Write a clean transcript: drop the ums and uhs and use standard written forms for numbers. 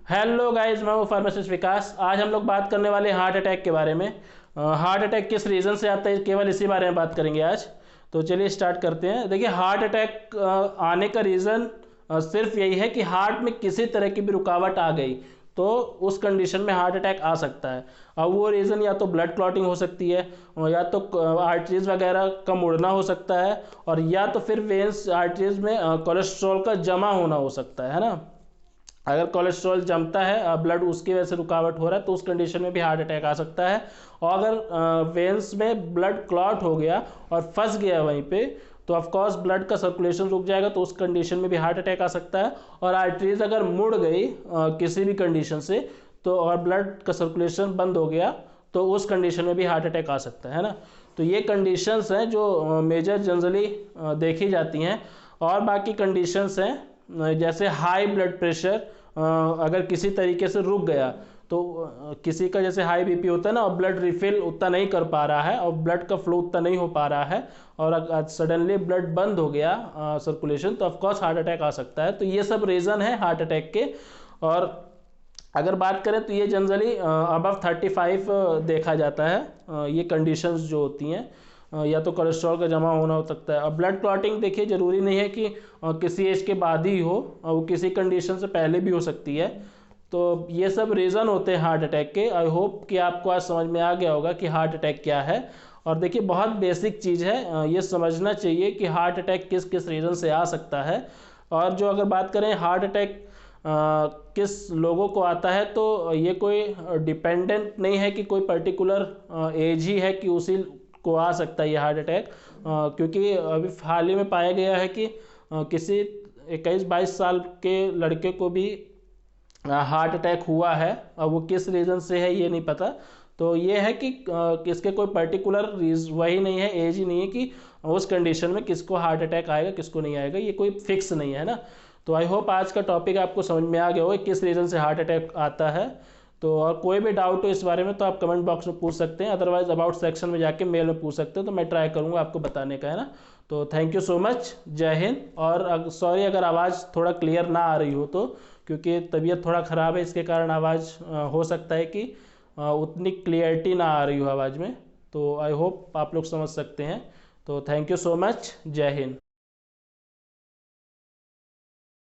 Hello guys, मैं हूँ pharmacist विकास। आज हम लोग बात करने वाले हार्ट अटैक के बारे में। हार्ट अटैक किस रीज़न से आता है, केवल इसी बारे में बात करेंगे आज। तो चलिए स्टार्ट करते हैं। देखिए, हार्ट अटैक आने का रीज़न सिर्फ यही है कि हार्ट में किसी तरह की भी रुकावट आ गई तो उस कंडीशन में हार्ट अटैक आ सकता है। अब वो रीज़न या तो ब्लड क्लॉटिंग हो सकती है, या तो आर्टरीज वगैरह का मुड़ना हो सकता है, और या तो फिर वेन्स आर्टरीज में कोलेस्ट्रॉल का जमा होना हो सकता है ना। अगर कोलेस्ट्रॉल जमता है, ब्लड उसकी वजह से रुकावट हो रहा है, तो उस कंडीशन में भी हार्ट अटैक आ सकता है। और अगर वेन्स में ब्लड क्लॉट हो गया और फंस गया वहीं पे, तो ऑफ कोर्स ब्लड का सर्कुलेशन रुक जाएगा, तो उस कंडीशन में भी हार्ट अटैक आ सकता है। और आर्टरीज अगर मुड़ गई किसी भी कंडीशन से, तो और ब्लड का सर्कुलेशन बंद हो गया, तो उस कंडीशन में भी हार्ट अटैक आ सकता है ना। तो ये कंडीशंस हैं जो मेजर जनरली देखी जाती हैं। और बाकी कंडीशंस हैं जैसे हाई ब्लड प्रेशर अगर किसी तरीके से रुक गया, तो किसी का जैसे हाई बीपी होता है ना, और ब्लड रिफिल उतना नहीं कर पा रहा है और ब्लड का फ्लो उतना नहीं हो पा रहा है, और सडनली ब्लड बंद हो गया सर्कुलेशन, तो ऑफकोर्स हार्ट अटैक आ सकता है। तो ये सब रीज़न है हार्ट अटैक के। और अगर बात करें तो ये जनरली अबव 35 देखा जाता है। ये कंडीशंस जो होती हैं, या तो कोलेस्ट्रॉल का जमा होना हो सकता है। अब ब्लड क्लॉटिंग देखिए, ज़रूरी नहीं है कि किसी एज के बाद ही हो, वो किसी कंडीशन से पहले भी हो सकती है। तो ये सब रीज़न होते हैं हार्ट अटैक के। आई होप कि आपको आज समझ में आ गया होगा कि हार्ट अटैक क्या है। और देखिए, बहुत बेसिक चीज़ है, ये समझना चाहिए कि हार्ट अटैक किस किस रीज़न से आ सकता है। और जो अगर बात करें हार्ट अटैक किस लोगों को आता है, तो ये कोई डिपेंडेंट नहीं है कि कोई पर्टिकुलर एज ही है कि उसी को आ सकता है ये हार्ट अटैक। क्योंकि अभी हाल ही में पाया गया है कि किसी 21-22 साल के लड़के को भी हार्ट अटैक हुआ है। अब वो किस रीज़न से है ये नहीं पता। तो ये है कि किसके कोई पर्टिकुलर वही नहीं है, एज ही नहीं है कि उस कंडीशन में किसको हार्ट अटैक आएगा किसको नहीं आएगा, ये कोई फिक्स नहीं है ना। तो आई होप आज का टॉपिक आपको समझ में आ गया होगा किस रीज़न से हार्ट अटैक आता है। तो और कोई भी डाउट हो इस बारे में तो आप कमेंट बॉक्स में पूछ सकते हैं, अदरवाइज अबाउट सेक्शन में जाके मेल में पूछ सकते हैं, तो मैं ट्राई करूँगा आपको बताने का, है ना। तो थैंक यू सो मच, जय हिंद। और सॉरी अगर आवाज़ थोड़ा क्लियर ना आ रही हो तो, क्योंकि तबीयत थोड़ा ख़राब है, इसके कारण आवाज़ हो सकता है कि उतनी क्लियरिटी ना आ रही हो आवाज़ में। तो आई होप आप लोग समझ सकते हैं। तो थैंक यू सो मच, जय हिंद।